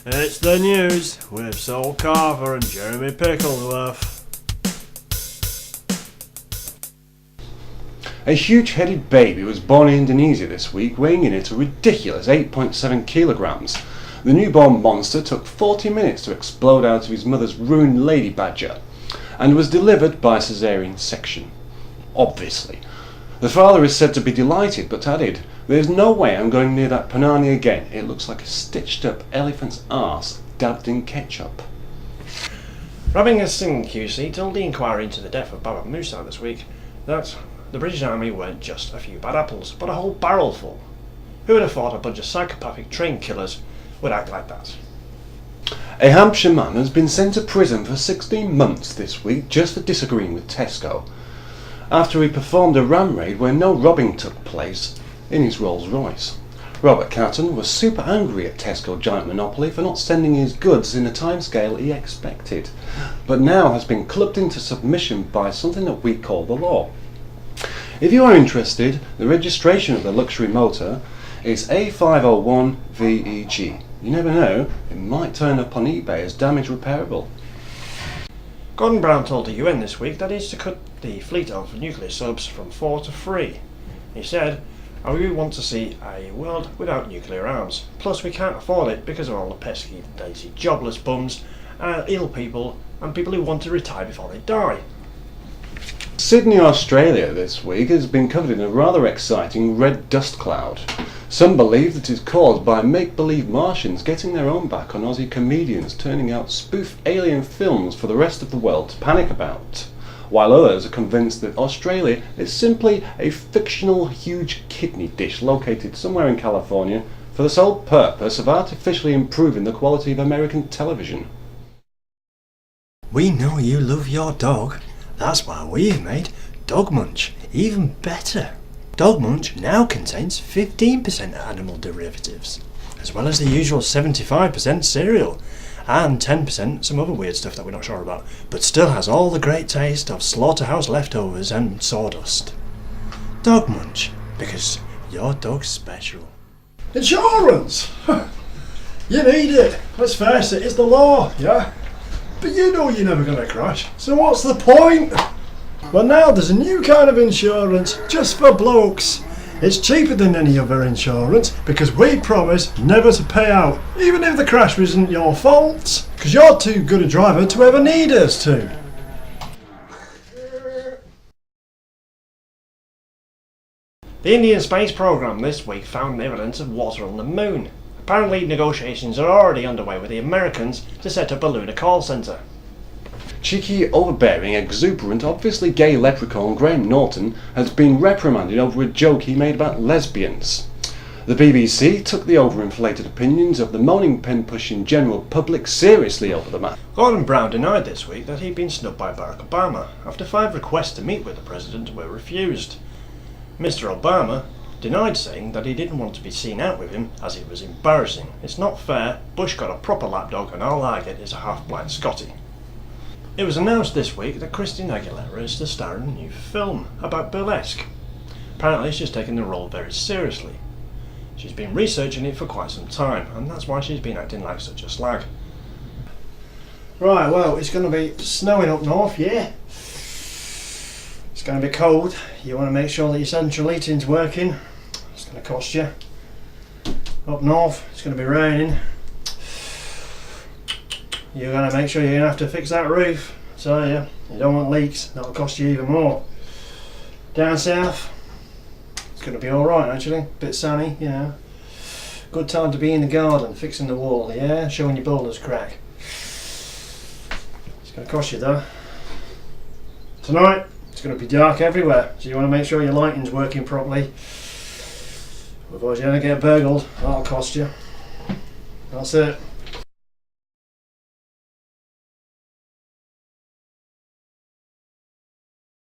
It's the news with Sol Carver and Jeremy Pickleworth. A huge-headed baby was born in Indonesia this week, weighing in at a ridiculous 8.7 kilograms. The newborn monster took 40 minutes to explode out of his mother's ruined lady badger, and was delivered by caesarean section. Obviously. The father is said to be delighted, but added, "There's no way I'm going near that panani again. It looks like a stitched-up elephant's arse dabbed in ketchup." Rabinga Singh QC told the inquiry into the death of Baha Musa this week that the British Army weren't just a few bad apples, but a whole barrel full. Who would have thought a bunch of psychopathic train killers would act like that? A Hampshire man has been sent to prison for 16 months this week just for disagreeing with Tesco, after he performed a ram raid where no robbing took place in his Rolls Royce. Robert Catton was super angry at Tesco giant monopoly for not sending his goods in a timescale he expected, but now has been clubbed into submission by something that we call the law. If you are interested, the registration of the luxury motor is A501VEG. You never know, it might turn up on eBay as damage repairable. Gordon Brown told the UN this week that he's to cut the fleet of nuclear subs from 4 to 3. He said, "We want to see a world without nuclear arms. Plus we can't afford it because of all the pesky, lazy, jobless bums, ill people and people who want to retire before they die." Sydney, Australia this week has been covered in a rather exciting red dust cloud. Some believe that it is caused by make-believe Martians getting their own back on Aussie comedians turning out spoof alien films for the rest of the world to panic about, while others are convinced that Australia is simply a fictional huge kidney dish located somewhere in California for the sole purpose of artificially improving the quality of American television. We know you love your dog. That's why we've made Dog Munch even better. Dog Munch now contains 15% animal derivatives, as well as the usual 75% cereal, and 10% some other weird stuff that we're not sure about, but still has all the great taste of slaughterhouse leftovers and sawdust. Dog Munch, because your dog's special. Insurance! You need it. Let's face it, it's the law, yeah? But you know you're never going to crash, so what's the point? Well, now there's a new kind of insurance just for blokes. It's cheaper than any other insurance because we promise never to pay out, even if the crash isn't your fault, because you're too good a driver to ever need us to. The Indian space program this week found evidence of water on the moon. Apparently negotiations are already underway with the Americans to set up a lunar call centre. Cheeky, overbearing, exuberant, obviously gay leprechaun Graham Norton has been reprimanded over a joke he made about lesbians. The BBC took the overinflated opinions of the moaning pen-pushing general public seriously over the matter. Gordon Brown denied this week that he'd been snubbed by Barack Obama after 5 requests to meet with the president were refused. Mr. Obama denied saying that he didn't want to be seen out with him as it was embarrassing. "It's not fair. Bush got a proper lapdog and all I get is a half-blind Scotty." It was announced this week that Christina Aguilera is to star in a new film about burlesque. Apparently she's taken the role very seriously. She's been researching it for quite some time, and that's why she's been acting like such a slag. Right, well, it's going to be snowing up north, yeah? It's going to be cold. You want to make sure that your central heating's working. It's going to cost you. Up north, it's going to be raining. You're going to make sure you're going to have to fix that roof. So yeah, you don't want leaks. That'll cost you even more. Down south, it's going to be alright actually. Bit sunny, you know. Good time to be in the garden, fixing the wall, yeah? Showing your boulders crack. It's going to cost you though. Tonight, it's going to be dark everywhere, so you want to make sure your lighting's working properly. Otherwise you're going to get burgled. That'll cost you. That's it.